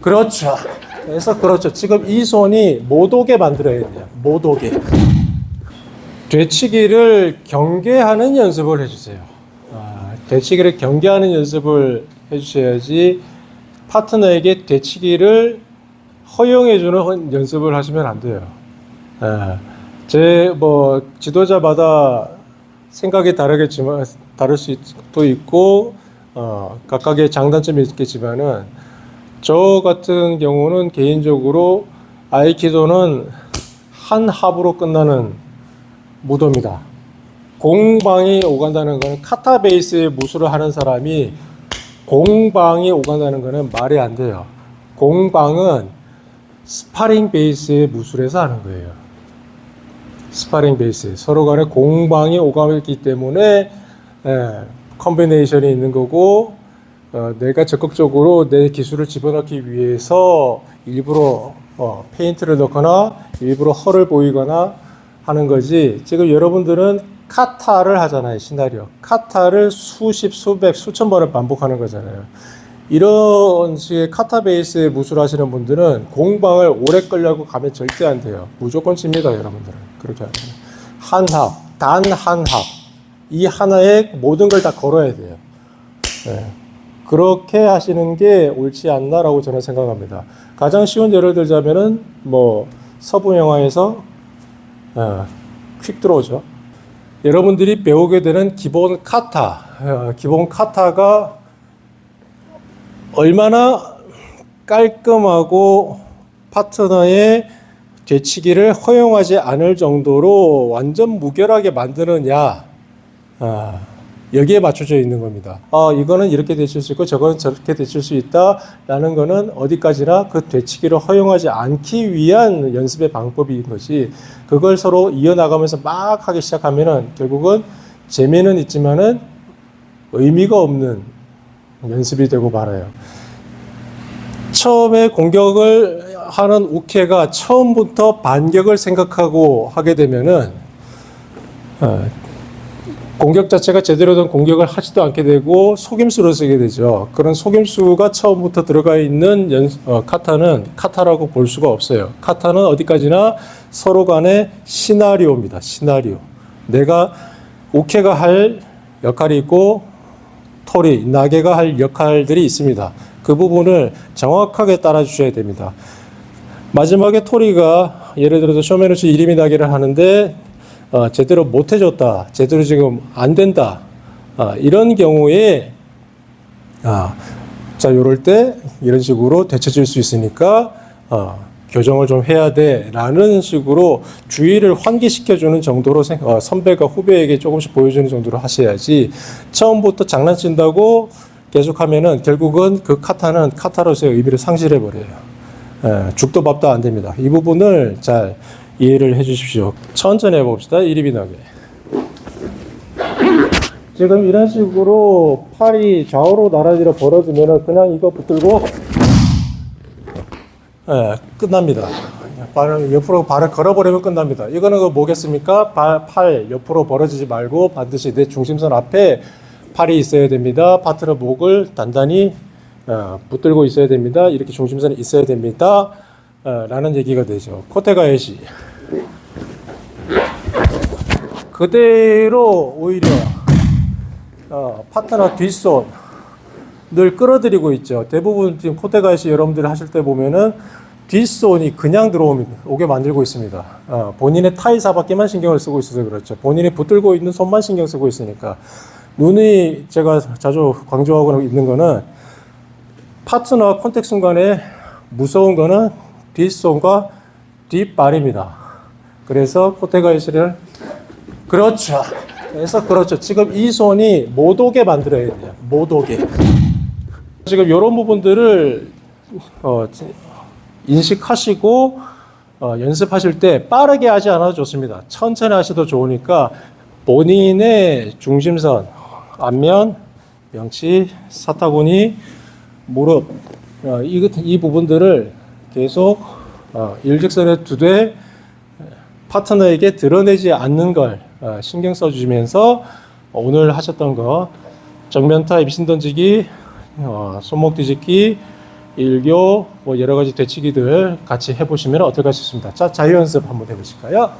그렇죠. 그래서 그렇죠. 지금 이 손이 못 오게 만들어야 돼요. 못 오게. 되치기를 경계하는 연습을 해주세요. 되치기를 경계하는 연습을 해주셔야지 파트너에게 되치기를 허용해주는 연습을 하시면 안 돼요. 제 지도자마다 생각이 다르겠지만 다를 수도 있고 각각의 장단점이 있겠지만은 저 같은 경우는 개인적으로 아이키도는 한 합으로 끝나는 무도입니다. 공방이 오간다는 것은 카타 베이스의 무술을 하는 사람이 공방이 오간다는 것은 말이 안 돼요. 공방은 스파링 베이스의 무술에서 하는 거예요. 스파링 베이스. 서로 간에 공방이 오가기 때문에 컨비네이션이 있는 거고 내가 적극적으로 내 기술을 집어넣기 위해서 일부러 페인트를 넣거나 일부러 헐을 보이거나 하는 거지. 지금 여러분들은 카타를 하잖아요. 시나리오. 카타를 수십, 수백, 수천 번을 반복하는 거잖아요. 이런 식의 카타 베이스의 무술 하시는 분들은 공방을 오래 끌려고 가면 절대 안 돼요. 무조건 칩니다, 여러분들은. 그렇게 하면. 한 합, 단 한 합. 이 하나에 모든 걸 다 걸어야 돼요. 네. 그렇게 하시는 게 옳지 않나라고 저는 생각합니다. 가장 쉬운 예를 들자면은 서부 영화에서 퀵 들어오죠. 여러분들이 배우게 되는 기본 카타, 기본 카타가 얼마나 깔끔하고 파트너의 되치기를 허용하지 않을 정도로 완전 무결하게 만드느냐, 여기에 맞춰져 있는 겁니다. 이거는 이렇게 되칠 수 있고 저거는 저렇게 되칠 수 있다라는 거는 어디까지나 그 되치기를 허용하지 않기 위한 연습의 방법인 것이, 그걸 서로 이어나가면서 막 하기 시작하면은 결국은 재미는 있지만은 의미가 없는 연습이 되고 말아요. 처음에 공격을 하는 우케가 처음부터 반격을 생각하고 하게 되면은 공격 자체가 제대로 된 공격을 하지도 않게 되고 속임수를 쓰게 되죠. 그런 속임수가 처음부터 들어가 있는 카타는 카타라고 볼 수가 없어요. 카타는 어디까지나 서로 간의 시나리오입니다. 시나리오. 내가 우케가 할 역할이 있고 토리, 나게가 할 역할들이 있습니다. 그 부분을 정확하게 따라 주셔야 됩니다. 마지막에 토리가 예를 들어서 쇼메노치 이리미 나게를 하는데 제대로 못 해줬다, 제대로 지금 안 된다, 이런 경우에 자, 요럴 때 이런 식으로 되쳐질 수 있으니까 교정을 좀 해야 돼 라는 식으로 주의를 환기시켜주는 정도로 선배가 후배에게 조금씩 보여주는 정도로 하셔야지, 처음부터 장난친다고 계속하면은 결국은 그 카타는 카타로서의 의미를 상실해버려요. 죽도 밥도 안 됩니다. 이 부분을 잘 이해를 해 주십시오. 천천히 해봅시다. 이립이 나게. 지금 이런 식으로 팔이 좌우로 나란히로 벌어지면은 그냥 이거 붙들고 끝납니다. 발을 걸어버리면 끝납니다. 이거는 뭐겠습니까? 팔 옆으로 벌어지지 말고 반드시 내 중심선 앞에 팔이 있어야 됩니다. 파트너 목을 단단히 붙들고 있어야 됩니다. 이렇게 중심선이 있어야 됩니다. 라는 얘기가 되죠. 코테가에시. 그대로 오히려 파트너 뒷손 늘 끌어들이고 있죠. 대부분 지금 코테가에시 여러분들이 하실 때 보면은 뒷손이 그냥 들어오게 만들고 있습니다. 본인의 타이사밖에만 신경을 쓰고 있어서 그렇죠. 본인이 붙들고 있는 손만 신경 쓰고 있으니까. 눈이 제가 자주 강조하고 있는 거는 파트너 컨택 순간에 무서운 거는 뒷손과 뒷발입니다. 그래서 코테가에시를 그렇죠. 그래서 그렇죠. 지금 이 손이 못 오게 만들어야 돼요. 못 오게. 지금 이런 부분들을 인식하시고 연습하실 때 빠르게 하지 않아도 좋습니다. 천천히 하셔도 좋으니까 본인의 중심선, 안면, 명치, 사타구니, 무릎, 이 부분들을 계속 일직선에 두되 파트너에게 드러내지 않는 걸 신경 써주시면서 오늘 하셨던 거 정면타 입신 던지기, 손목 뒤집기, 일교 뭐 여러 가지 되치기들 같이 해보시면 어떨까 싶습니다. 자, 자유 연습 한번 해보실까요?